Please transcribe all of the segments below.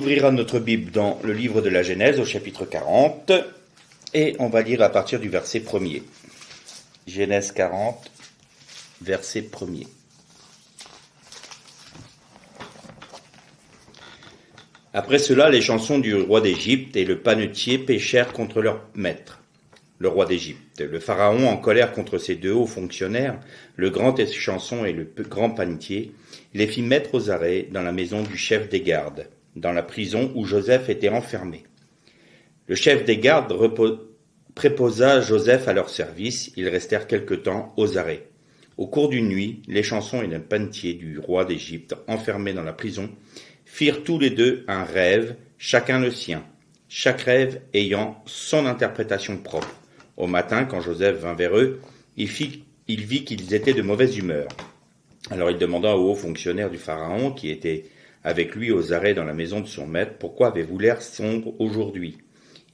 ouvrira notre Bible dans le livre de la Genèse au chapitre 40 et on va lire à partir du verset 1er. Genèse 40, verset 1er. Après cela, les chansons du roi d'Égypte et le panetier péchèrent contre leur maître, le roi d'Égypte. Le pharaon, en colère contre ces deux hauts fonctionnaires, le grand échanson et le grand panetier, les fit mettre aux arrêts dans la maison du chef des gardes, dans la prison où Joseph était enfermé. Le chef des gardes préposa Joseph à leur service. Ils restèrent quelque temps aux arrêts. Au cours d'une nuit, l'échanson et le panetier du roi d'Égypte, enfermés dans la prison, firent tous les deux un rêve, chacun le sien, chaque rêve ayant son interprétation propre. Au matin, quand Joseph vint vers eux, il vit qu'ils étaient de mauvaise humeur. Alors il demanda au haut fonctionnaire du Pharaon, qui était avec lui aux arrêts dans la maison de son maître, « Pourquoi avez-vous l'air sombre aujourd'hui ?»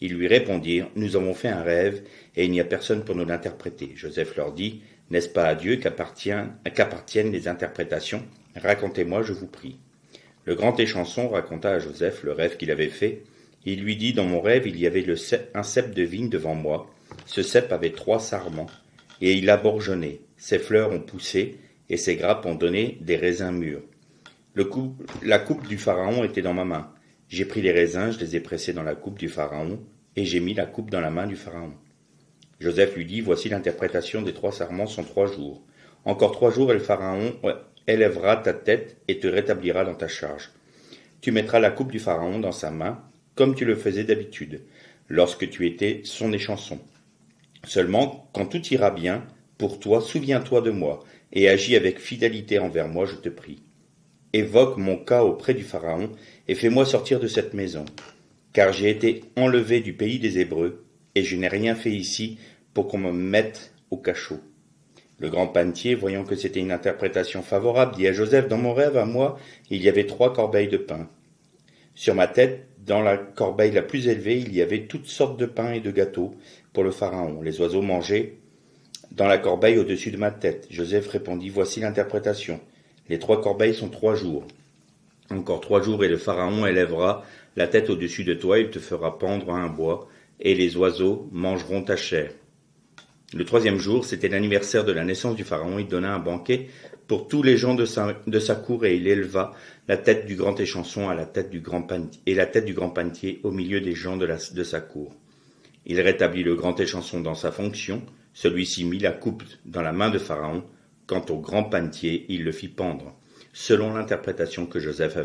Ils lui répondirent, « Nous avons fait un rêve, et il n'y a personne pour nous l'interpréter. » Joseph leur dit, « N'est-ce pas à Dieu qu'appartiennent les interprétations ? Racontez-moi, je vous prie. » Le grand échanson raconta à Joseph le rêve qu'il avait fait. Il lui dit, « Dans mon rêve, il y avait un cep de vigne devant moi. Ce cep avait 3 sarments, et il a bourgeonné. Ses fleurs ont poussé, et ses grappes ont donné des raisins mûrs. La coupe du Pharaon était dans ma main. J'ai pris les raisins, je les ai pressés dans la coupe du Pharaon, et j'ai mis la coupe dans la main du Pharaon. » Joseph lui dit, « Voici l'interprétation des 3 sarments sont 3 jours. Encore 3 jours, et le Pharaon élèvera ta tête et te rétablira dans ta charge. Tu mettras la coupe du Pharaon dans sa main, comme tu le faisais d'habitude, lorsque tu étais son échanson. Seulement, quand tout ira bien, pour toi, souviens-toi de moi, et agis avec fidélité envers moi, je te prie. Évoque mon cas auprès du Pharaon, et fais-moi sortir de cette maison, car j'ai été enlevé du pays des Hébreux, et je n'ai rien fait ici pour qu'on me mette au cachot. » Le grand panetier, voyant que c'était une interprétation favorable, dit à Joseph, « Dans mon rêve, à moi, il y avait 3 corbeilles de pain. Sur ma tête, dans la corbeille la plus élevée, il y avait toutes sortes de pains et de gâteaux pour le Pharaon. Les oiseaux mangeaient dans la corbeille au-dessus de ma tête. » Joseph répondit, « Voici l'interprétation. Les 3 corbeilles sont 3 jours. Encore 3 jours et le Pharaon élèvera la tête au-dessus de toi, il te fera pendre à un bois, et les oiseaux mangeront ta chair. » Le 3e jour, c'était l'anniversaire de la naissance du Pharaon. Il donna un banquet pour tous les gens de sa cour et il éleva la tête du grand échanson à la tête du grand panetier, et la tête du grand panetier au milieu des gens de sa cour. Il rétablit le grand échanson dans sa fonction. Celui-ci mit la coupe dans la main de Pharaon. Quant au grand panetier, il le fit pendre, selon l'interprétation que Joseph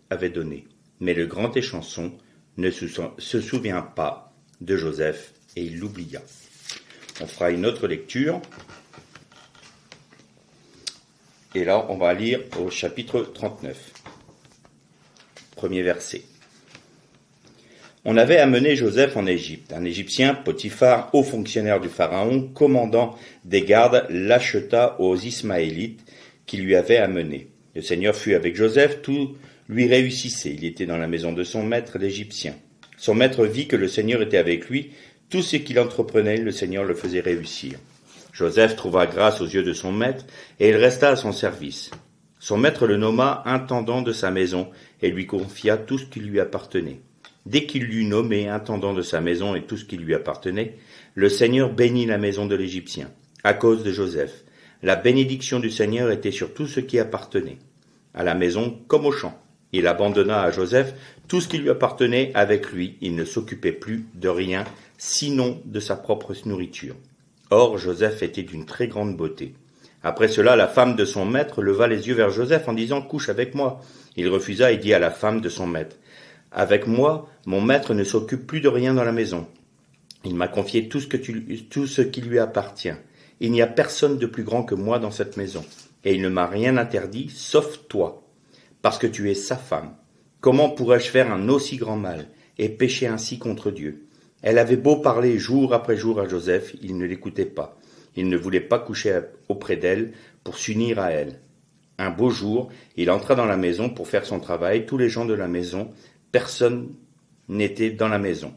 avait donnée. Mais le grand échanson ne se souvient pas de Joseph et il l'oublia. On fera une autre lecture. Et là, on va lire au chapitre 39. Premier verset. On avait amené Joseph en Égypte. Un Égyptien, Potiphar, haut fonctionnaire du Pharaon, commandant des gardes, l'acheta aux Ismaélites qui lui avaient amené. Le Seigneur fut avec Joseph, tout lui réussissait. Il était dans la maison de son maître, l'Égyptien. Son maître vit que le Seigneur était avec lui. Tout ce qu'il entreprenait, le Seigneur le faisait réussir. Joseph trouva grâce aux yeux de son maître, et il resta à son service. Son maître le nomma intendant de sa maison, et lui confia tout ce qui lui appartenait. Dès qu'il l'eut nommé intendant de sa maison et tout ce qui lui appartenait, le Seigneur bénit la maison de l'Égyptien, à cause de Joseph. La bénédiction du Seigneur était sur tout ce qui appartenait, à la maison comme au champ. Il abandonna à Joseph tout ce qui lui appartenait avec lui. Il ne s'occupait plus de rien, sinon de sa propre nourriture. Or, Joseph était d'une très grande beauté. Après cela, la femme de son maître leva les yeux vers Joseph en disant « Couche avec moi ». Il refusa et dit à la femme de son maître « Avec moi, mon maître ne s'occupe plus de rien dans la maison. Il m'a confié tout ce qui lui appartient. Il n'y a personne de plus grand que moi dans cette maison. Et il ne m'a rien interdit, sauf toi, parce que tu es sa femme. Comment pourrais-je faire un aussi grand mal et pécher ainsi contre Dieu ?» Elle avait beau parler jour après jour à Joseph, il ne l'écoutait pas. Il ne voulait pas coucher auprès d'elle pour s'unir à elle. Un beau jour, il entra dans la maison pour faire son travail. Tous les gens de la maison, personne n'était dans la maison.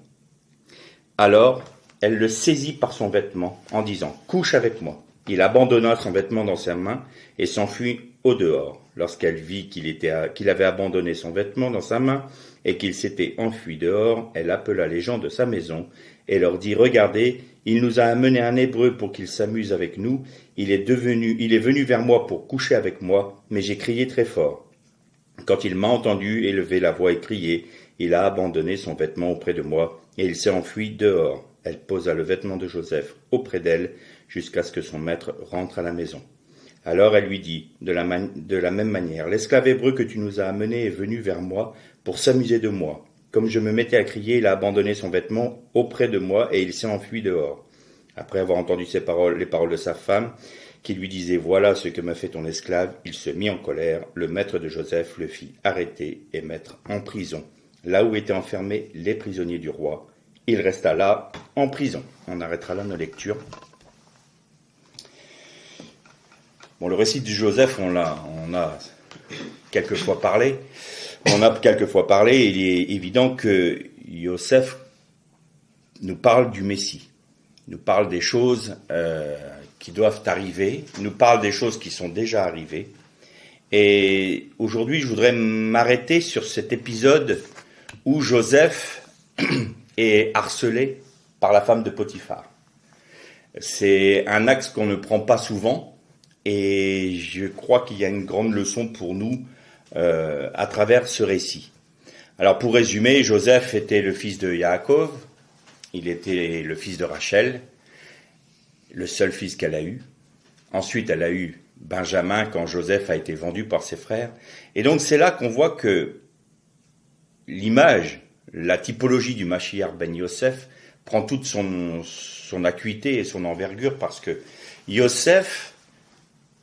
Alors, elle le saisit par son vêtement en disant « Couche avec moi ». Il abandonna son vêtement dans sa main et s'enfuit au dehors. Lorsqu'elle vit qu'il avait abandonné son vêtement dans sa main et qu'il s'était enfui dehors, elle appela les gens de sa maison et leur dit: Regardez, il nous a amené un Hébreu pour qu'il s'amuse avec nous. Il est venu vers moi pour coucher avec moi, mais j'ai crié très fort. Quand il m'a entendu élever la voix et crier, il a abandonné son vêtement auprès de moi et il s'est enfui dehors. Elle posa le vêtement de Joseph auprès d'elle jusqu'à ce que son maître rentre à la maison. Alors elle lui dit, de la même manière: L'esclave hébreu que tu nous as amené est venu vers moi pour s'amuser de moi. Comme je me mettais à crier, il a abandonné son vêtement auprès de moi et il s'est enfui dehors. Après avoir entendu les paroles de sa femme, qui lui disait: Voilà ce que m'a fait ton esclave, il se mit en colère. Le maître de Joseph le fit arrêter et mettre en prison, là où étaient enfermés les prisonniers du roi. Il resta là, en prison. On arrêtera là nos lectures. Bon, le récit de Joseph, on a quelques fois parlé. Il est évident que Joseph nous parle du Messie, nous parle des choses qui doivent arriver, nous parle des choses qui sont déjà arrivées. Et aujourd'hui, je voudrais m'arrêter sur cet épisode où Joseph est harcelé par la femme de Potiphar. C'est un axe qu'on ne prend pas souvent. Et je crois qu'il y a une grande leçon pour nous à travers ce récit. Alors pour résumer, Joseph était le fils de Yaakov, il était le fils de Rachel, le seul fils qu'elle a eu. Ensuite, elle a eu Benjamin quand Joseph a été vendu par ses frères. Et donc c'est là qu'on voit que l'image, la typologie du Mashiach ben Yosef prend toute son acuité et son envergure, parce que Yosef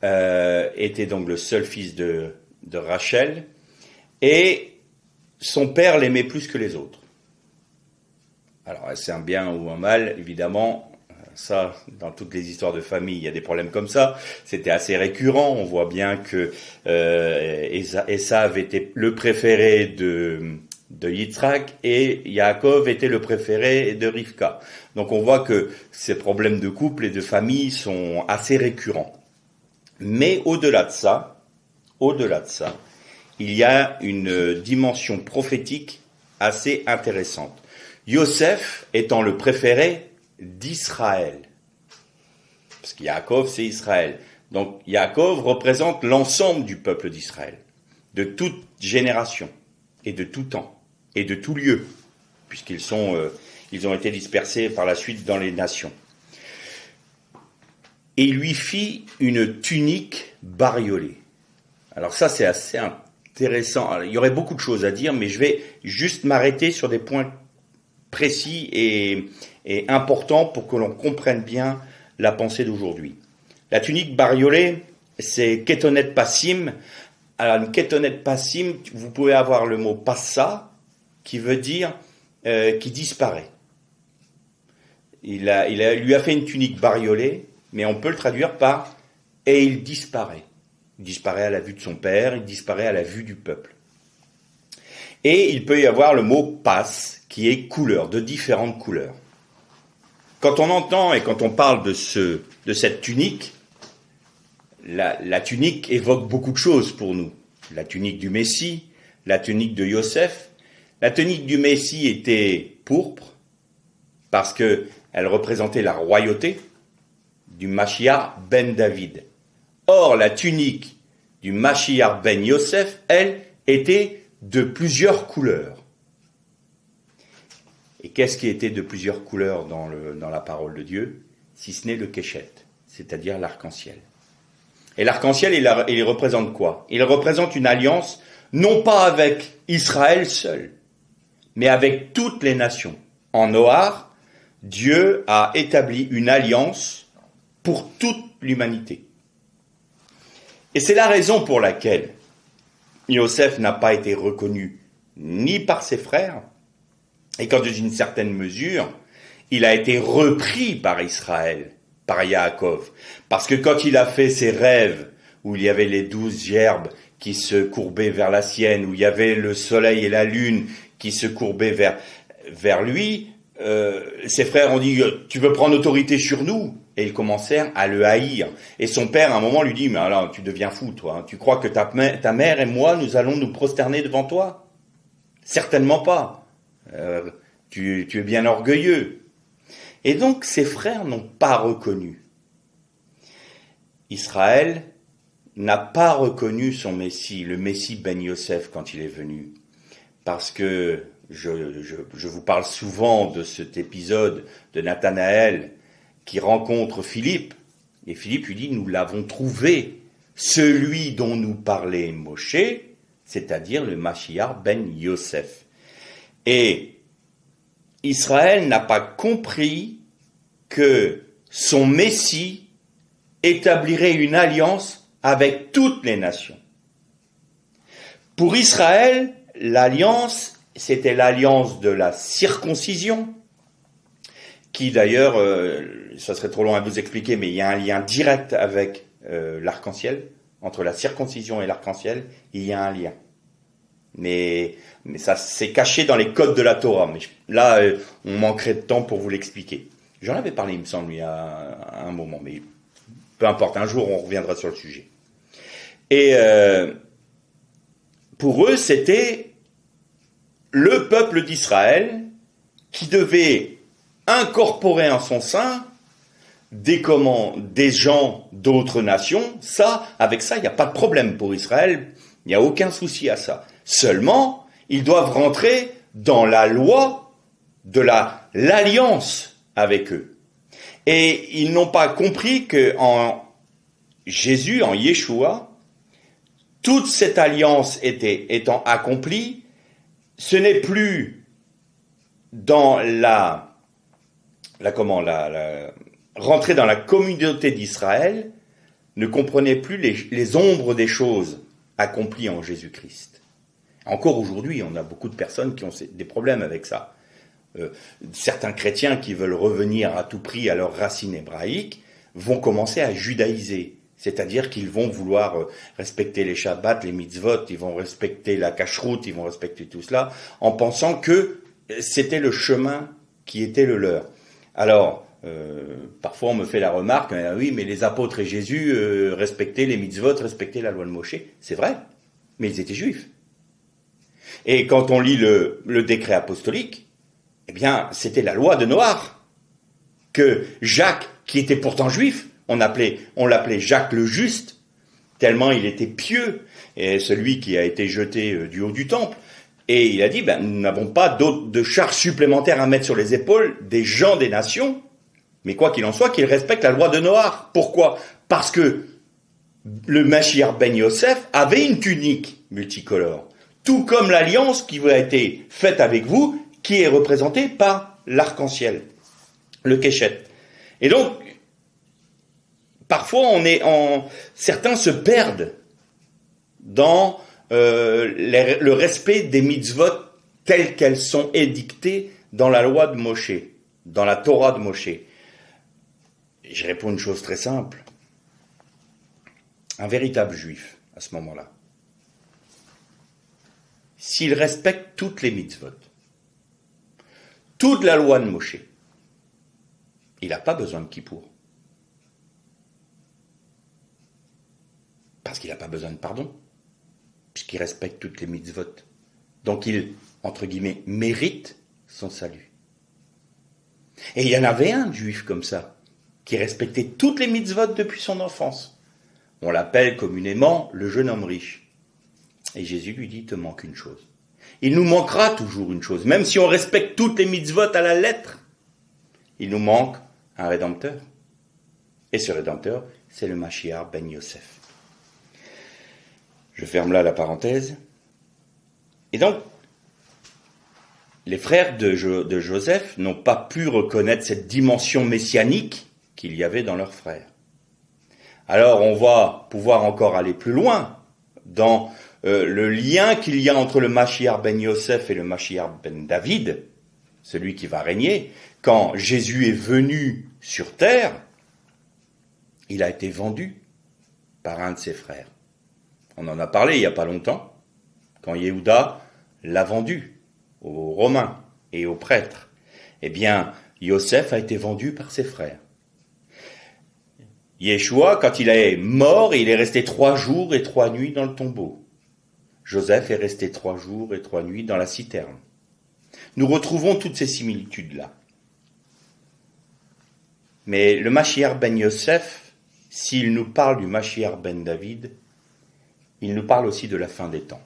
était donc le seul fils de Rachel, et son père l'aimait plus que les autres. Alors, c'est un bien ou un mal, évidemment, ça, dans toutes les histoires de famille, il y a des problèmes comme ça. C'était assez récurrent. On voit bien que Esav était le préféré de Yitzhak et Yaakov était le préféré de Rivka. Donc on voit que ces problèmes de couple et de famille sont assez récurrents. Mais au-delà de ça, il y a une dimension prophétique assez intéressante. Yosef étant le préféré d'Israël. Parce que Yaakov, c'est Israël. Donc Yaakov représente l'ensemble du peuple d'Israël, de toute génération, et de tout temps, et de tout lieu, puisqu'ils ont été dispersés par la suite dans les nations. Et il lui fit une tunique bariolée. Alors ça, c'est assez intéressant. Alors, il y aurait beaucoup de choses à dire, mais je vais juste m'arrêter sur des points précis et importants pour que l'on comprenne bien la pensée d'aujourd'hui. La tunique bariolée, c'est Ketonet Passim. Alors, une Ketonet Passim, vous pouvez avoir le mot passa, qui veut dire qui disparaît. Il lui a fait une tunique bariolée, mais on peut le traduire par « et il disparaît ». Il disparaît à la vue de son père, il disparaît à la vue du peuple. Et il peut y avoir le mot « passe » qui est couleur, de différentes couleurs. Quand on entend et quand on parle de cette tunique, la tunique évoque beaucoup de choses pour nous. La tunique du Messie, la tunique de Yosef. La tunique du Messie était pourpre, parce qu'elle représentait la royauté du Mashiach ben David. Or, la tunique du Mashiach ben Yosef, elle, était de plusieurs couleurs. Et qu'est-ce qui était de plusieurs couleurs dans la parole de Dieu, si ce n'est le Keshet, c'est-à-dire l'arc-en-ciel. Et l'arc-en-ciel, il représente quoi? Il représente une alliance, non pas avec Israël seul, mais avec toutes les nations. En Noar, Dieu a établi une alliance pour toute l'humanité. Et c'est la raison pour laquelle Yosef n'a pas été reconnu ni par ses frères, et qu'en une certaine mesure, il a été repris par Israël, par Yaakov. Parce que quand il a fait ses rêves, où il y avait les 12 gerbes qui se courbaient vers la sienne, où il y avait le soleil et la lune qui se courbaient vers lui, ses frères ont dit « Tu veux prendre autorité sur nous ?» Et ils commencèrent à le haïr. Et son père, à un moment, lui dit, mais alors, tu deviens fou, toi. Hein. Tu crois que ta mère et moi, nous allons nous prosterner devant toi? Certainement pas. Tu es bien orgueilleux. Et donc, ses frères n'ont pas reconnu. Israël n'a pas reconnu son Messie, le Messie Ben Yosef, quand il est venu. Parce que je vous parle souvent de cet épisode de Nathanaël qui rencontre Philippe. Et Philippe lui dit, nous l'avons trouvé, celui dont nous parlait Moshe, c'est-à-dire le Mashiach Ben Yosef. Et Israël n'a pas compris que son Messie établirait une alliance avec toutes les nations. Pour Israël, l'alliance, c'était l'alliance de la circoncision, qui d'ailleurs, ça serait trop long à vous expliquer, mais il y a un lien direct avec l'arc-en-ciel, entre la circoncision et l'arc-en-ciel, il y a un lien. Mais ça, c'est caché dans les codes de la Torah. Mais là, on manquerait de temps pour vous l'expliquer. J'en avais parlé, il me semble, il y a un moment, mais peu importe, un jour on reviendra sur le sujet. Et pour eux, c'était le peuple d'Israël qui devait incorporer en son sein des gens d'autres nations. Ça, avec ça, il n'y a pas de problème pour Israël, il n'y a aucun souci à ça. Seulement, ils doivent rentrer dans la loi de l'alliance avec eux. Et ils n'ont pas compris que en Jésus, en Yeshua, toute cette alliance étant accomplie, ce n'est plus dans rentrer dans la communauté d'Israël, ne comprenait plus les ombres des choses accomplies en Jésus-Christ. Encore aujourd'hui, on a beaucoup de personnes qui ont des problèmes avec ça. Certains chrétiens qui veulent revenir à tout prix à leurs racines hébraïques vont commencer à judaïser. C'est-à-dire qu'ils vont vouloir respecter les Shabbats, les mitzvot, ils vont respecter la cacheroute, ils vont respecter tout cela, en pensant que c'était le chemin qui était le leur. Alors, parfois on me fait la remarque, oui, mais les apôtres et Jésus respectaient les mitzvot, respectaient la loi de Moshe. C'est vrai, mais ils étaient juifs. Et quand on lit le décret apostolique, eh bien, c'était la loi de Noach, que Jacques, qui était pourtant juif, on l'appelait Jacques le Juste, tellement il était pieux, et celui qui a été jeté du haut du temple. Et il a dit, nous n'avons pas de charge supplémentaire à mettre sur les épaules des gens des nations, mais quoi qu'il en soit, qu'ils respectent la loi de Noach. Pourquoi? Parce que le Mashiach Ben Yosef avait une tunique multicolore, tout comme l'alliance qui a été faite avec vous, qui est représentée par l'arc-en-ciel, le Keshet. Et donc, parfois, certains se perdent dans le respect des mitzvot telles qu'elles sont édictées dans la loi de Moshe, dans la Torah de Moshe. Et je réponds une chose très simple. Un véritable juif, à ce moment-là, s'il respecte toutes les mitzvot, toute la loi de Moshe, il n'a pas besoin de Kippour. Parce qu'il n'a pas besoin de pardon, puisqu'il respecte toutes les mitzvot. Donc il, entre guillemets, mérite son salut. Et il y en avait un juif comme ça, qui respectait toutes les mitzvot depuis son enfance. On l'appelle communément le jeune homme riche. Et Jésus lui dit, il te manque une chose. Il nous manquera toujours une chose, même si on respecte toutes les mitzvot à la lettre. Il nous manque un rédempteur. Et ce rédempteur, c'est le Mashiach Ben Yosef. Je ferme là la parenthèse. Et donc, les frères de Joseph n'ont pas pu reconnaître cette dimension messianique qu'il y avait dans leurs frères. Alors, on va pouvoir encore aller plus loin dans le lien qu'il y a entre le Mashiach Ben Yosef et le Mashiach Ben David, celui qui va régner. Quand Jésus est venu sur terre, il a été vendu par un de ses frères. On en a parlé il n'y a pas longtemps, quand Yehuda l'a vendu aux Romains et aux prêtres. Eh bien, Yosef a été vendu par ses frères. Yeshua, quand il est mort, il est resté 3 jours et 3 nuits dans le tombeau. Joseph est resté 3 jours et 3 nuits dans la citerne. Nous retrouvons toutes ces similitudes-là. Mais le Mashiach ben Yosef, s'il nous parle du Mashiach ben David, il nous parle aussi de la fin des temps.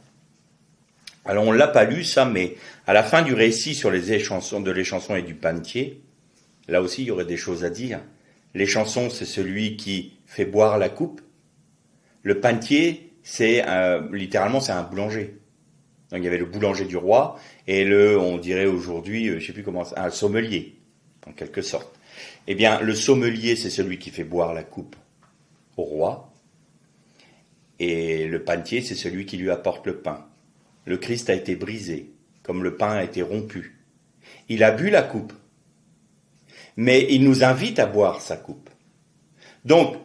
Alors on ne l'a pas lu ça, mais à la fin du récit sur les échansons, de l'échanson et du panetier, là aussi il y aurait des choses à dire. L'échanson, c'est celui qui fait boire la coupe. Le panetier, littéralement c'est un boulanger. Donc il y avait le boulanger du roi et on dirait aujourd'hui, je sais plus comment, un sommelier, en quelque sorte. Eh bien, le sommelier, c'est celui qui fait boire la coupe au roi. Et le panetier, c'est celui qui lui apporte le pain. Le Christ a été brisé, comme le pain a été rompu. Il a bu la coupe, mais il nous invite à boire sa coupe. Donc,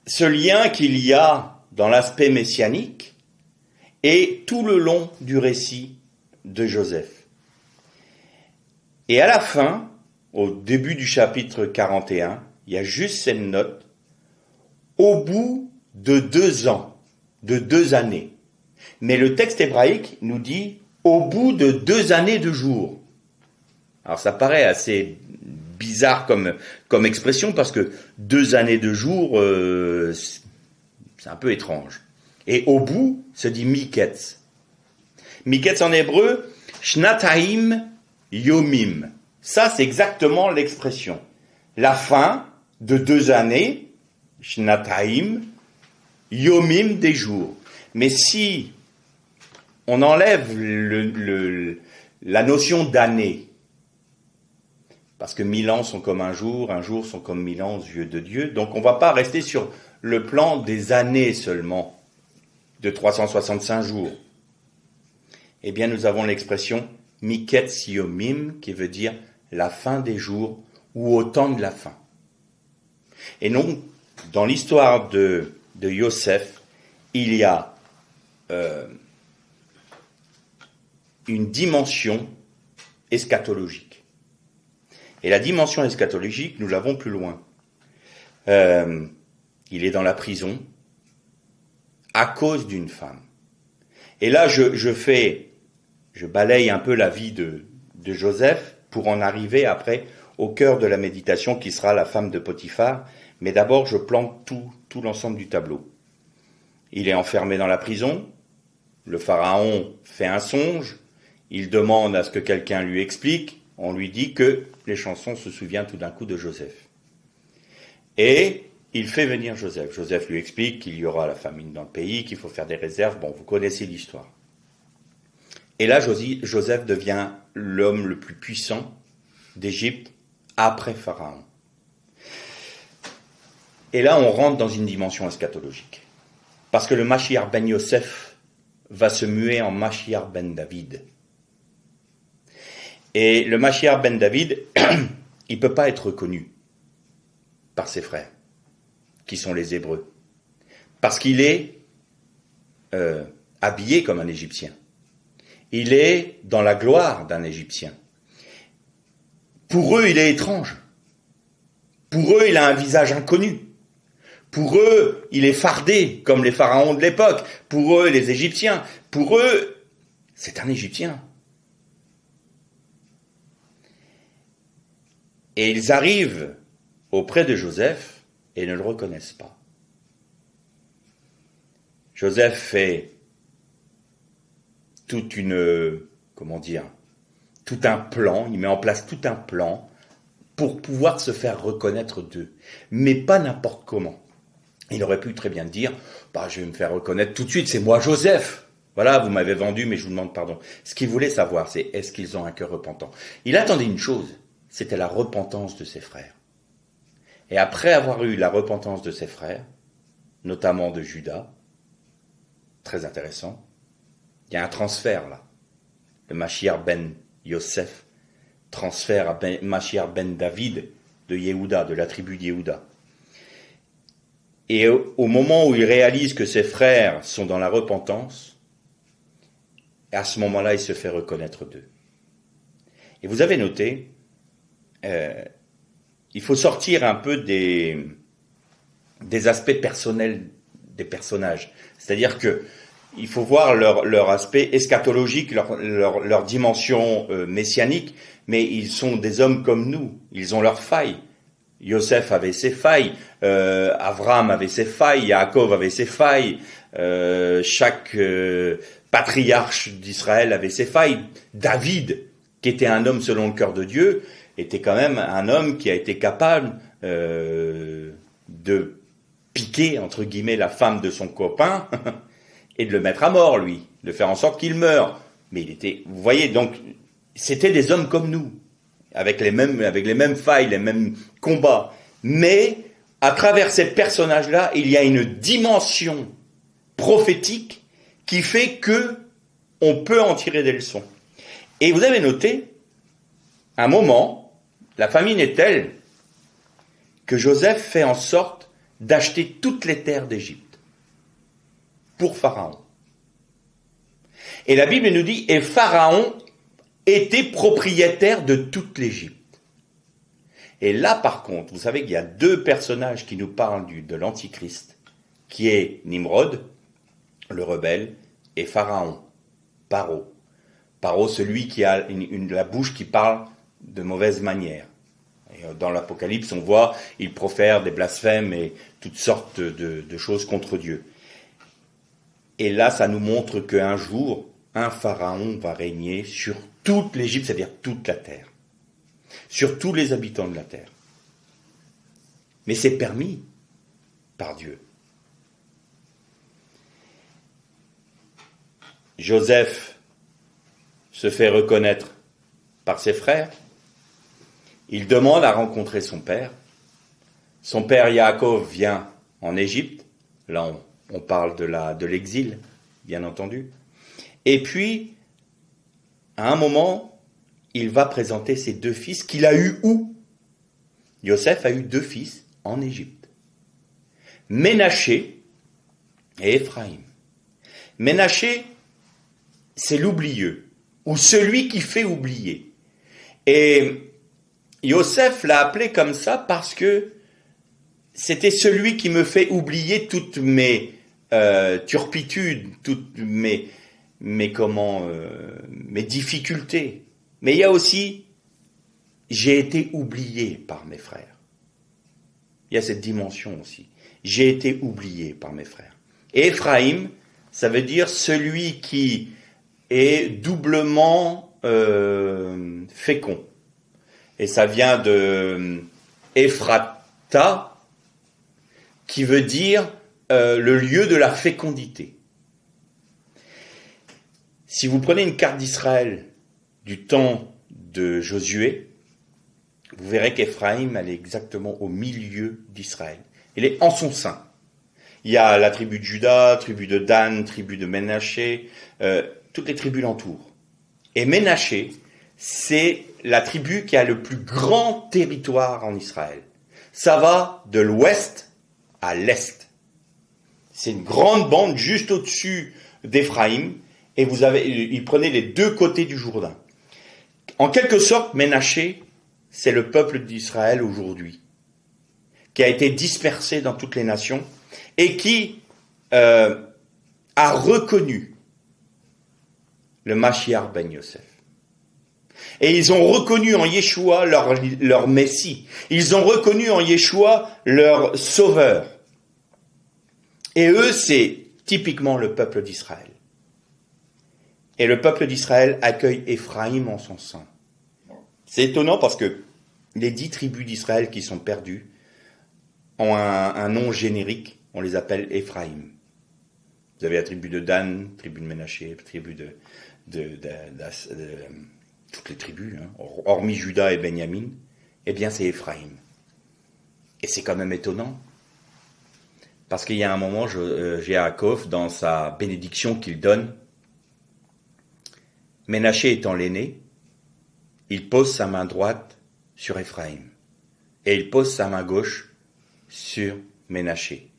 ce lien qu'il y a dans l'aspect messianique est tout le long du récit de Joseph. Et à la fin, au début du chapitre 41, il y a juste cette note, au bout de 2 ans, de 2 années. Mais le texte hébraïque nous dit au bout de 2 années de jours. Alors ça paraît assez bizarre comme expression parce que 2 années de jours, c'est un peu étrange. Et au bout se dit miketz. Miketz en hébreu, shnataim yomim. Ça c'est exactement l'expression. La fin de 2 années, shnataim yomim des jours. Mais si on enlève la notion d'année, parce que 1000 ans sont comme un jour sont comme 1000 ans aux yeux de Dieu, donc on ne va pas rester sur le plan des années seulement, de 365 jours. Eh bien nous avons l'expression miketz yomim, qui veut dire la fin des jours, ou au temps de la fin. Et donc, dans l'histoire de Yosef, il y a une dimension eschatologique. Et la dimension eschatologique, nous l'avons plus loin. Il est dans la prison à cause d'une femme. Et là, je balaye un peu la vie de Joseph pour en arriver après au cœur de la méditation qui sera la femme de Potiphar. Mais d'abord, je plante tout l'ensemble du tableau. Il est enfermé dans la prison. Le pharaon fait un songe. Il demande à ce que quelqu'un lui explique. On lui dit que les chansons se souvient tout d'un coup de Joseph. Et il fait venir Joseph. Joseph lui explique qu'il y aura la famine dans le pays, qu'il faut faire des réserves. Bon, vous connaissez l'histoire. Et là, Joseph devient l'homme le plus puissant d'Égypte après Pharaon. Et là, on rentre dans une dimension eschatologique. Parce que le Mashiach ben Yosef va se muer en Mashiach ben David. Et le Mashiach ben David, il ne peut pas être reconnu par ses frères, qui sont les Hébreux. Parce qu'il est habillé comme un Égyptien. Il est dans la gloire d'un Égyptien. Pour eux, il est étrange. Pour eux, il a un visage inconnu. Pour eux, il est fardé, comme les pharaons de l'époque. Pour eux, les Égyptiens. Pour eux, c'est un Égyptien. Et ils arrivent auprès de Joseph et ne le reconnaissent pas. Joseph fait tout un plan, il met en place tout un plan pour pouvoir se faire reconnaître d'eux. Mais pas n'importe comment. Il aurait pu très bien dire, je vais me faire reconnaître tout de suite, c'est moi Joseph. Voilà, vous m'avez vendu, mais je vous demande pardon. Ce qu'il voulait savoir, c'est est-ce qu'ils ont un cœur repentant. Il attendait une chose, c'était la repentance de ses frères. Et après avoir eu la repentance de ses frères, notamment de Judas, très intéressant, il y a un transfert là. Le Mashiach ben Yosef transfère à Mashiach ben David de Yehuda, de la tribu de Yehuda. Et au moment où il réalise que ses frères sont dans la repentance, à ce moment-là, il se fait reconnaître d'eux. Et vous avez noté, il faut sortir un peu des des aspects personnels des personnages. C'est-à-dire que il faut voir leur aspect eschatologique, leur dimension messianique, mais ils sont des hommes comme nous. Ils ont leurs failles. Yosef avait ses failles, Abraham avait ses failles, Yaakov avait ses failles, chaque patriarche d'Israël avait ses failles. David, qui était un homme selon le cœur de Dieu, était quand même un homme qui a été capable de piquer, entre guillemets, la femme de son copain et de le mettre à mort, lui, de faire en sorte qu'il meure. Mais il était, vous voyez, donc, c'était des hommes comme nous, avec les mêmes failles, les mêmes combats. Mais, à travers ces personnages-là, il y a une dimension prophétique qui fait que on peut en tirer des leçons. Et vous avez noté, à un moment, la famine est telle que Joseph fait en sorte d'acheter toutes les terres d'Égypte pour Pharaon. Et la Bible nous dit, et Pharaon était propriétaire de toute l'Égypte. Et là, par contre, vous savez qu'il y a deux personnages qui nous parlent de l'Antichrist, qui est Nimrod, le rebelle, et Pharaon, Paro. Paro, celui qui a la bouche qui parle de mauvaise manière. Et dans l'Apocalypse, on voit, il profère des blasphèmes et toutes sortes de choses contre Dieu. Et là, ça nous montre qu'un jour, un pharaon va régner sur toute l'Égypte, c'est-à-dire toute la terre. Sur tous les habitants de la terre. Mais c'est permis par Dieu. Joseph se fait reconnaître par ses frères. Il demande à rencontrer son père. Son père Yaakov vient en Égypte. Là, on parle de l'exil, bien entendu. Et puis, à un moment, il va présenter ses deux fils qu'il a eus où? Yosef a eu deux fils en Égypte. Ménaché et Éphraïm. Ménaché, c'est l'oublieux, ou celui qui fait oublier. Et Yosef l'a appelé comme ça parce que c'était celui qui me fait oublier toutes mes turpitudes, toutes mes difficultés. Mais il y a aussi, j'ai été oublié par mes frères. Il y a cette dimension aussi. J'ai été oublié par mes frères. Et Éphraïm, ça veut dire celui qui est doublement fécond. Et ça vient de Ephrata, qui veut dire le lieu de la fécondité. Si vous prenez une carte d'Israël du temps de Josué, vous verrez qu'Éphraïm, elle est exactement au milieu d'Israël. Elle est en son sein. Il y a la tribu de Juda, tribu de Dan, tribu de Ménaché, toutes les tribus l'entourent. Et Ménaché, c'est la tribu qui a le plus grand territoire en Israël. Ça va de l'ouest à l'est. C'est une grande bande juste au-dessus d'Éphraïm, et il prenait les deux côtés du Jourdain. En quelque sorte, Ménaché, c'est le peuple d'Israël aujourd'hui, qui a été dispersé dans toutes les nations, et qui a reconnu le Mashiach ben Yosef. Et ils ont reconnu en Yeshua leur Messie. Ils ont reconnu en Yeshua leur Sauveur. Et eux, c'est typiquement le peuple d'Israël. Et le peuple d'Israël accueille Éphraïm en son sein. C'est étonnant parce que les 10 tribus d'Israël qui sont perdues ont un nom générique. On les appelle Éphraïm. Vous avez la tribu de Dan, tribu de Ménaché, tribu de toutes les tribus, hein, hormis Juda et Benjamin, eh bien c'est Éphraïm. Et c'est quand même étonnant. Parce qu'il y a un moment, Yaakov, dans sa bénédiction qu'il donne, Ménaché étant l'aîné, il pose sa main droite sur Éphraïm. Et il pose sa main gauche sur Ménaché.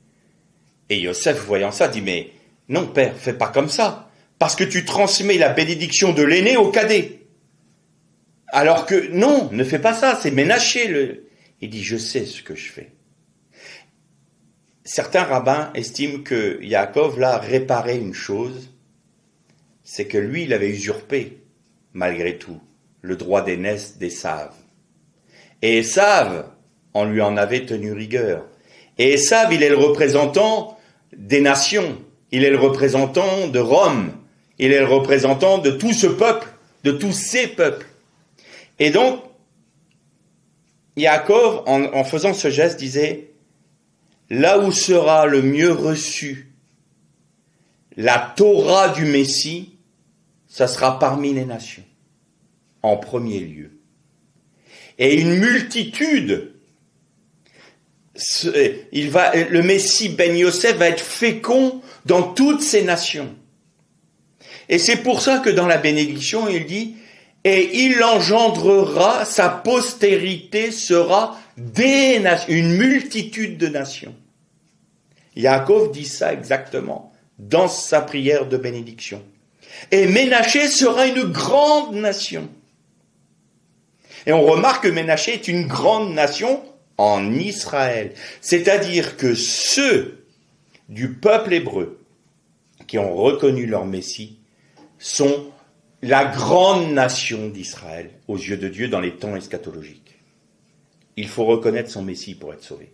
Et Yosef, voyant ça, dit, mais non, père, fais pas comme ça. Parce que tu transmets la bénédiction de l'aîné au cadet. Alors que, non, ne fais pas ça, c'est Ménaché. Il dit, je sais ce que je fais. certains rabbins estiment que Yaakov là réparait une chose, c'est que lui, il avait usurpé, malgré tout, le droit d'aînesse d'Ésav. Et Ésav, on lui en avait tenu rigueur. Et Ésav, il est le représentant des nations, il est le représentant de Rome, il est le représentant de tout ce peuple, de tous ces peuples. Et donc, Yaakov, en faisant ce geste, disait, là où sera le mieux reçu la Torah du Messie, ça sera parmi les nations, en premier lieu. Et une multitude, le Messie Ben Yosef va être fécond dans toutes ces nations. Et c'est pour ça que dans la bénédiction, il dit, et il engendrera, sa postérité sera des nations, une multitude de nations. Yaakov dit ça exactement dans sa prière de bénédiction. Et Ménaché sera une grande nation. Et on remarque que Ménaché est une grande nation en Israël. C'est-à-dire que ceux du peuple hébreu qui ont reconnu leur Messie sont la grande nation d'Israël aux yeux de Dieu dans les temps eschatologiques. Il faut reconnaître son Messie pour être sauvé.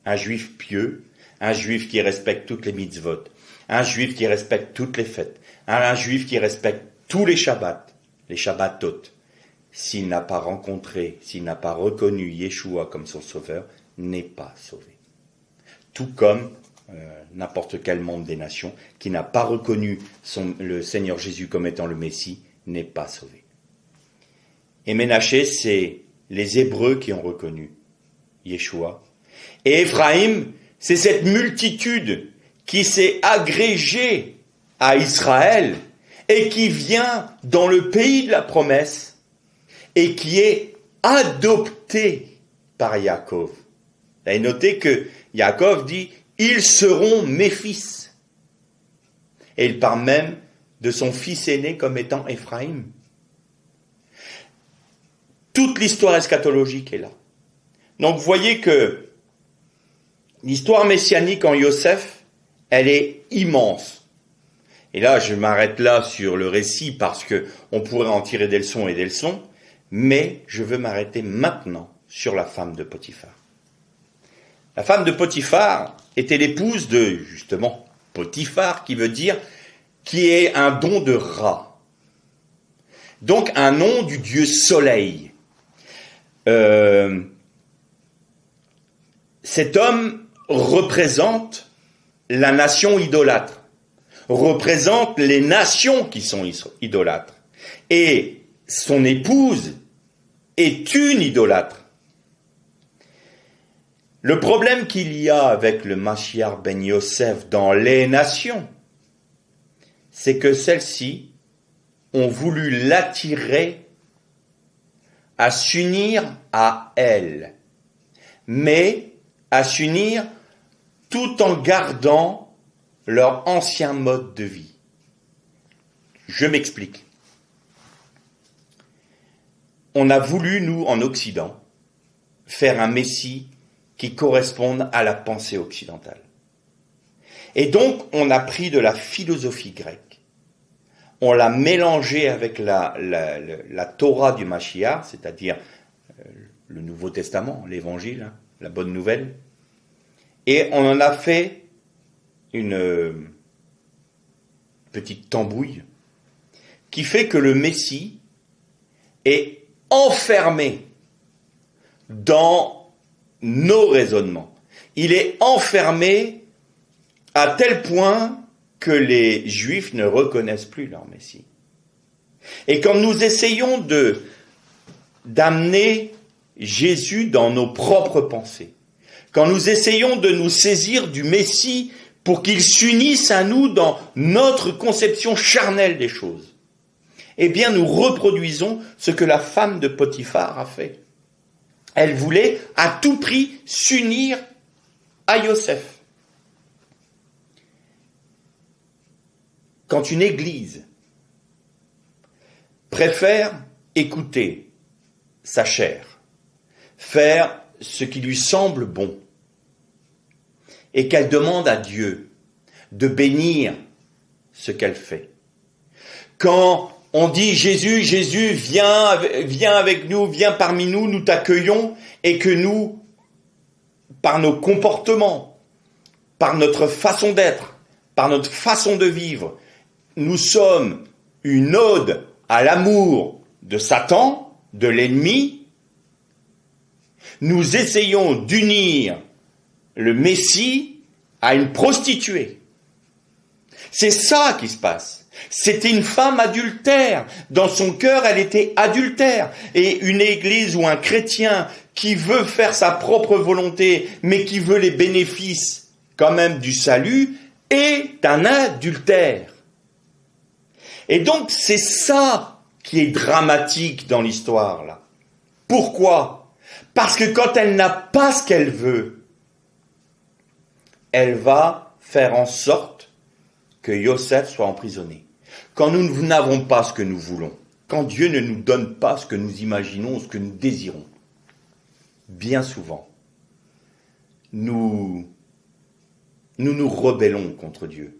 Un juif pieux, un juif qui respecte toutes les mitzvot, un juif qui respecte toutes les fêtes, un juif qui respecte tous les Shabbatot, s'il n'a pas rencontré, s'il n'a pas reconnu Yeshua comme son sauveur, n'est pas sauvé. Tout comme n'importe quel membre des nations qui n'a pas reconnu le Seigneur Jésus comme étant le Messie, n'est pas sauvé. Et Ménaché, c'est les Hébreux qui ont reconnu Yeshua. Et Éphraïm, c'est cette multitude qui s'est agrégée à Israël et qui vient dans le pays de la promesse et qui est adoptée par Yaakov. Vous avez noté que Yaakov dit « Ils seront mes fils ». Et il parle même de son fils aîné comme étant Éphraïm. Toute l'histoire eschatologique est là. Donc vous voyez que l'histoire messianique en Yosef, elle est immense. Et là, je m'arrête là sur le récit parce que on pourrait en tirer des leçons et des leçons, mais je veux m'arrêter maintenant sur la femme de Potiphar. La femme de Potiphar était l'épouse de, justement, Potiphar, qui veut dire qui est un don de Ra. Donc un nom du dieu soleil. Cet homme représente la nation idolâtre, représente les nations qui sont idolâtres. Et son épouse est une idolâtre. Le problème qu'il y a avec le Mashiach ben Yosef dans les nations, c'est que celles-ci ont voulu l'attirer à s'unir à elle, mais à s'unir tout en gardant leur ancien mode de vie. Je m'explique. On a voulu, nous, en Occident, faire un Messie qui corresponde à la pensée occidentale. Et donc, on a pris de la philosophie grecque, on l'a mélangé avec la Torah du Mashiach, c'est-à-dire le Nouveau Testament, l'Évangile, la bonne nouvelle, et on en a fait une petite tambouille qui fait que le Messie est enfermé dans nos raisonnements. Il est enfermé à tel point que les Juifs ne reconnaissent plus leur Messie. Et quand nous essayons d'amener Jésus dans nos propres pensées, quand nous essayons de nous saisir du Messie pour qu'il s'unisse à nous dans notre conception charnelle des choses, eh bien nous reproduisons ce que la femme de Potiphar a fait. Elle voulait à tout prix s'unir à Yosef. Quand une église préfère écouter sa chair, faire ce qui lui semble bon, et qu'elle demande à Dieu de bénir ce qu'elle fait. Quand on dit Jésus, Jésus, viens avec nous, viens parmi nous, nous t'accueillons, et que nous, par nos comportements, par notre façon d'être, par notre façon de vivre, nous sommes une ode à l'amour de Satan, de l'ennemi. Nous essayons d'unir le Messie à une prostituée. C'est ça qui se passe. C'était une femme adultère. Dans son cœur, elle était adultère. Et une église ou un chrétien qui veut faire sa propre volonté, mais qui veut les bénéfices quand même du salut, est un adultère. Et donc, c'est ça qui est dramatique dans l'histoire, là. Pourquoi ? Parce que quand elle n'a pas ce qu'elle veut, elle va faire en sorte que Yosef soit emprisonné. Quand nous n'avons pas ce que nous voulons, quand Dieu ne nous donne pas ce que nous imaginons, ce que nous désirons, bien souvent, nous nous rebellons contre Dieu.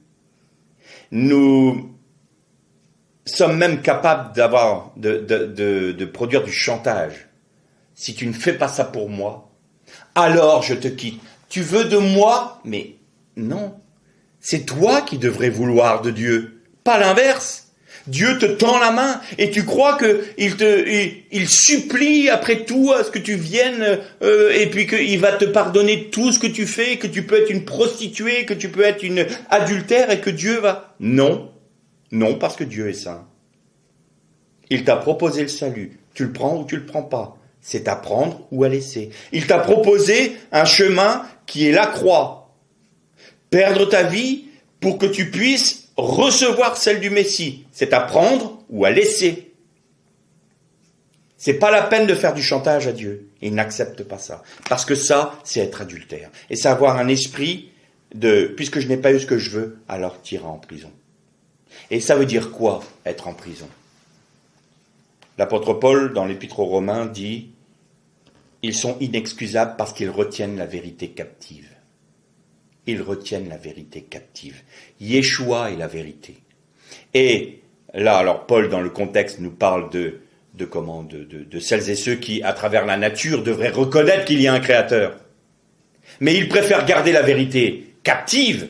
Nous sommes même capables de produire du chantage. Si tu ne fais pas ça pour moi, alors je te quitte. Tu veux de moi? Mais non. C'est toi qui devrais vouloir de Dieu, pas l'inverse. Dieu te tend la main et tu crois qu'il supplie après tout à ce que tu viennes et puis qu'il va te pardonner tout ce que tu fais, que tu peux être une prostituée, que tu peux être une adultère et que Dieu va... Non, non, parce que Dieu est saint. Il t'a proposé le salut. Tu le prends ou tu le prends pas. C'est à prendre ou à laisser. Il t'a proposé un chemin qui est la croix. Perdre ta vie pour que tu puisses recevoir celle du Messie. C'est à prendre ou à laisser. C'est pas la peine de faire du chantage à Dieu. Il n'accepte pas ça. Parce que ça, c'est être adultère. Et c'est avoir un esprit de, puisque je n'ai pas eu ce que je veux, alors t'iras en prison. Et ça veut dire quoi, être en prison? L'apôtre Paul, dans l'Épître aux Romains, dit « Ils sont inexcusables parce qu'ils retiennent la vérité captive. » Ils retiennent la vérité captive. Yeshua est la vérité. Et là, alors Paul, dans le contexte, nous parle de celles et ceux qui, à travers la nature, devraient reconnaître qu'il y a un créateur. Mais ils préfèrent garder la vérité captive.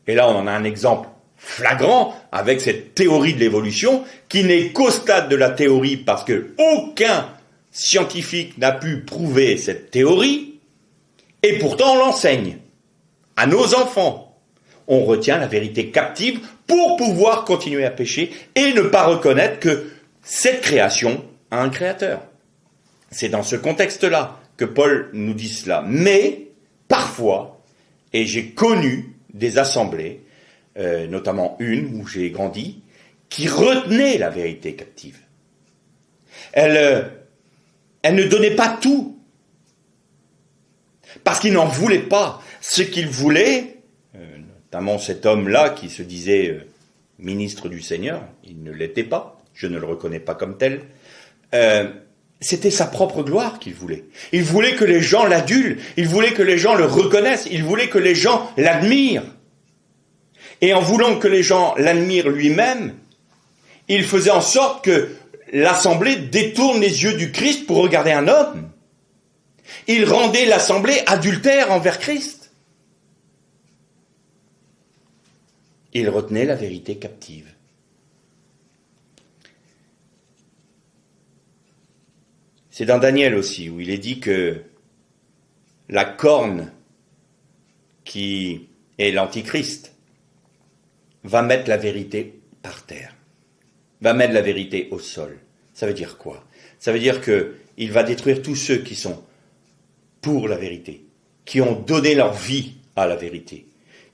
Et là, on en a un exemple flagrant avec cette théorie de l'évolution qui n'est qu'au stade de la théorie parce que aucun scientifique n'a pu prouver cette théorie et pourtant on l'enseigne à nos enfants. On retient la vérité captive pour pouvoir continuer à pécher et ne pas reconnaître que cette création a un créateur. C'est dans ce contexte-là que Paul nous dit cela. Mais parfois, et j'ai connu des assemblées, notamment une où j'ai grandi, qui retenait la vérité captive. Elle ne donnait pas tout, parce qu'ils n'en voulaient pas. Ce qu'ils voulaient, notamment cet homme-là qui se disait ministre du Seigneur, il ne l'était pas, je ne le reconnais pas comme tel, c'était sa propre gloire qu'il voulait. Il voulait que les gens l'adulent, il voulait que les gens le reconnaissent, il voulait que les gens l'admirent. Et en voulant que les gens l'admirent lui-même, il faisait en sorte que l'assemblée détourne les yeux du Christ pour regarder un homme. Il rendait l'assemblée adultère envers Christ. Il retenait la vérité captive. C'est dans Daniel aussi, où il est dit que la corne qui est l'antichrist va mettre la vérité par terre, va mettre la vérité au sol. Ça veut dire quoi? Ça veut dire qu'il va détruire tous ceux qui sont pour la vérité, qui ont donné leur vie à la vérité,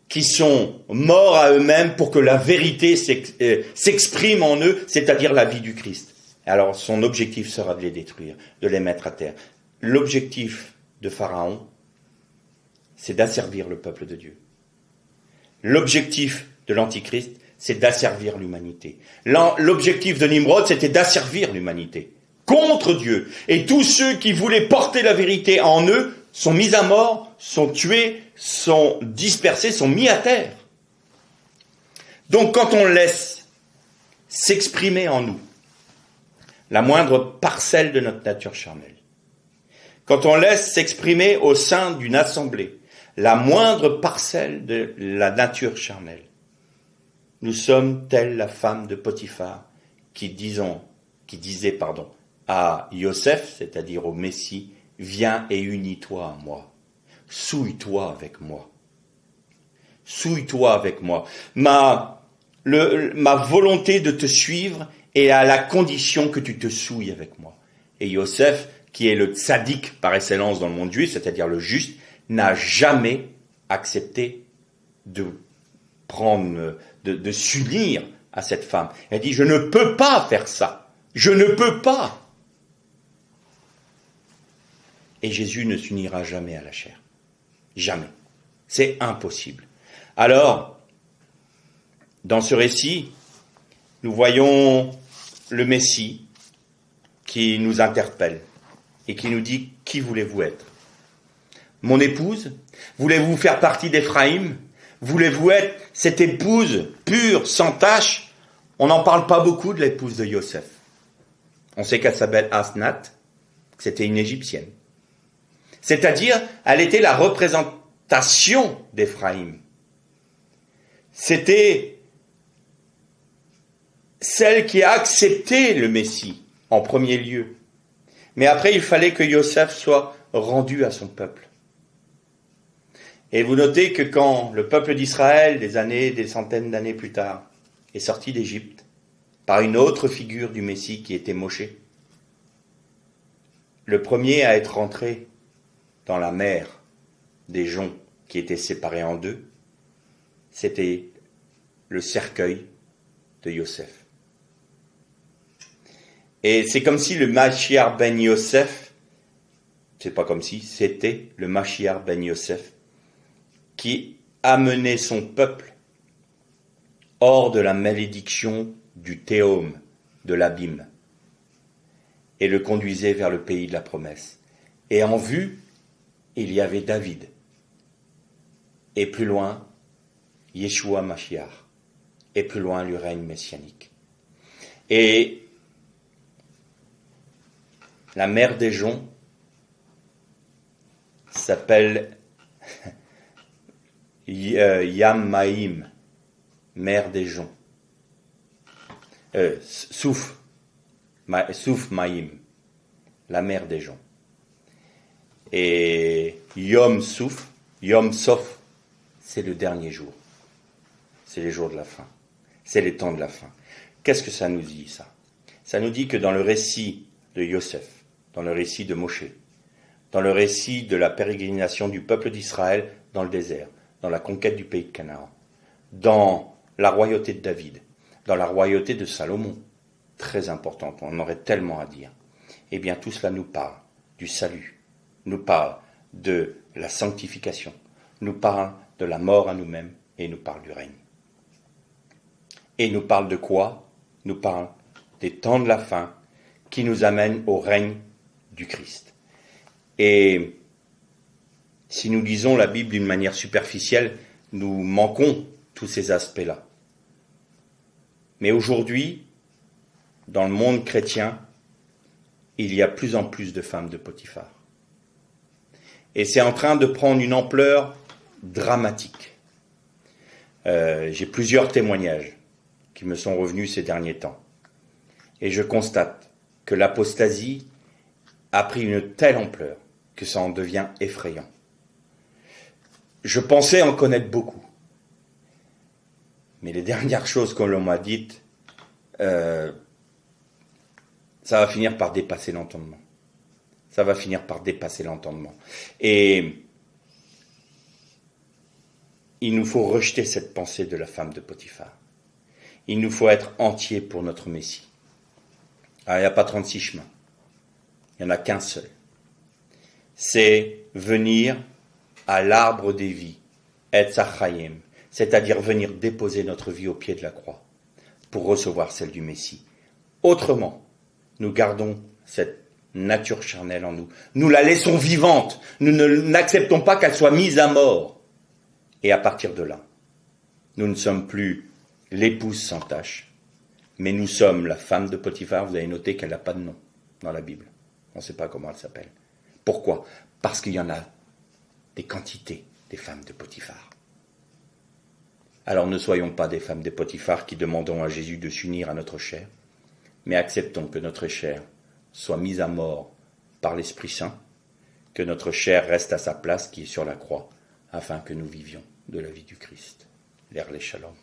qui sont morts à eux-mêmes pour que la vérité s'exprime en eux, c'est-à-dire la vie du Christ. Alors son objectif sera de les détruire, de les mettre à terre. L'objectif de Pharaon, c'est d'asservir le peuple de Dieu. L'objectif de l'Antichrist, c'est d'asservir l'humanité. L'objectif de Nimrod, c'était d'asservir l'humanité contre Dieu. Et tous ceux qui voulaient porter la vérité en eux sont mis à mort sont tués, sont dispersés, sont mis à terre. Donc quand on laisse s'exprimer en nous la moindre parcelle de notre nature charnelle, quand on laisse s'exprimer au sein d'une assemblée la moindre parcelle de la nature charnelle, nous sommes telle la femme de Potiphar qui disait à Yosef, c'est-à-dire au Messie, viens et unis-toi à moi, souille-toi avec moi. Souille-toi avec moi. Ma volonté de te suivre est à la condition que tu te souilles avec moi. Et Yosef, qui est le tzaddik par excellence dans le monde juif, c'est-à-dire le juste, n'a jamais accepté de s'unir à cette femme. Elle dit, je ne peux pas faire ça. Je ne peux pas. Et Jésus ne s'unira jamais à la chair. Jamais. C'est impossible. Alors, dans ce récit, nous voyons le Messie qui nous interpelle et qui nous dit, qui voulez-vous être? Mon épouse? Voulez-vous faire partie d'Éphraïm? Voulez-vous être cette épouse pure, sans tache? On n'en parle pas beaucoup de l'épouse de Yosef. On sait qu'elle s'appelle Asnath, que c'était une Égyptienne. C'est-à-dire, elle était la représentation d'Éphraïm. C'était celle qui a accepté le Messie en premier lieu. Mais après, il fallait que Yosef soit rendu à son peuple. Et vous notez que quand le peuple d'Israël, des centaines d'années plus tard, est sorti d'Égypte, par une autre figure du Messie qui était Moshé, le premier à être rentré dans la mer des joncs qui étaient séparés en deux, c'était le cercueil de Yosef. Et c'est comme si le Mashiach ben Yosef, c'était le Mashiach ben Yosef qui amenait son peuple hors de la malédiction du théum, de l'abîme, et le conduisait vers le pays de la promesse. Et en vue, il y avait David. Et plus loin, Yeshua Mashiach. Et plus loin, le règne messianique. Et la mer des joncs s'appelle Yam Maïm, mer des joncs. Souf Maïm, la mer des joncs. Et Yom Sof, c'est le dernier jour. C'est les jours de la fin. C'est les temps de la fin. Qu'est-ce que ça nous dit, ça? Ça nous dit que dans le récit de Yosef, dans le récit de Moshé, dans le récit de la pérégrination du peuple d'Israël dans le désert, dans la conquête du pays de Canaan, dans la royauté de David, dans la royauté de Salomon, très importante, on aurait tellement à dire, eh bien tout cela nous parle du salut, nous parle de la sanctification, nous parle de la mort à nous-mêmes et nous parle du règne. Et nous parle de quoi? Nous parle des temps de la fin qui nous amènent au règne du Christ. Et si nous lisons la Bible d'une manière superficielle, nous manquons tous ces aspects-là. Mais aujourd'hui, dans le monde chrétien, il y a plus en plus de femmes de Potiphar. Et c'est en train de prendre une ampleur dramatique. J'ai plusieurs témoignages qui me sont revenus ces derniers temps. Et je constate que l'apostasie a pris une telle ampleur que ça en devient effrayant. Je pensais en connaître beaucoup. Mais les dernières choses qu'on m'a dites, ça va finir par dépasser l'entendement. Ça va finir par dépasser l'entendement. Et il nous faut rejeter cette pensée de la femme de Potiphar. Il nous faut être entier pour notre Messie. Ah, il n'y a pas 36 chemins. Il n'y en a qu'un seul. C'est venir à l'arbre des vies, Etz HaChaim, c'est-à-dire venir déposer notre vie au pied de la croix pour recevoir celle du Messie. Autrement, nous gardons cette nature charnelle en nous. Nous la laissons vivante. Nous n'acceptons pas qu'elle soit mise à mort. Et à partir de là, nous ne sommes plus l'épouse sans tache, mais nous sommes la femme de Potiphar. Vous avez noté qu'elle n'a pas de nom dans la Bible. On ne sait pas comment elle s'appelle. Pourquoi ? Parce qu'il y en a des quantités des femmes de Potiphar. Alors ne soyons pas des femmes de Potiphar qui demandons à Jésus de s'unir à notre chair, mais acceptons que notre chair soit mise à mort par l'Esprit Saint, que notre chair reste à sa place qui est sur la croix, afin que nous vivions de la vie du Christ. L'Erlé Shalom.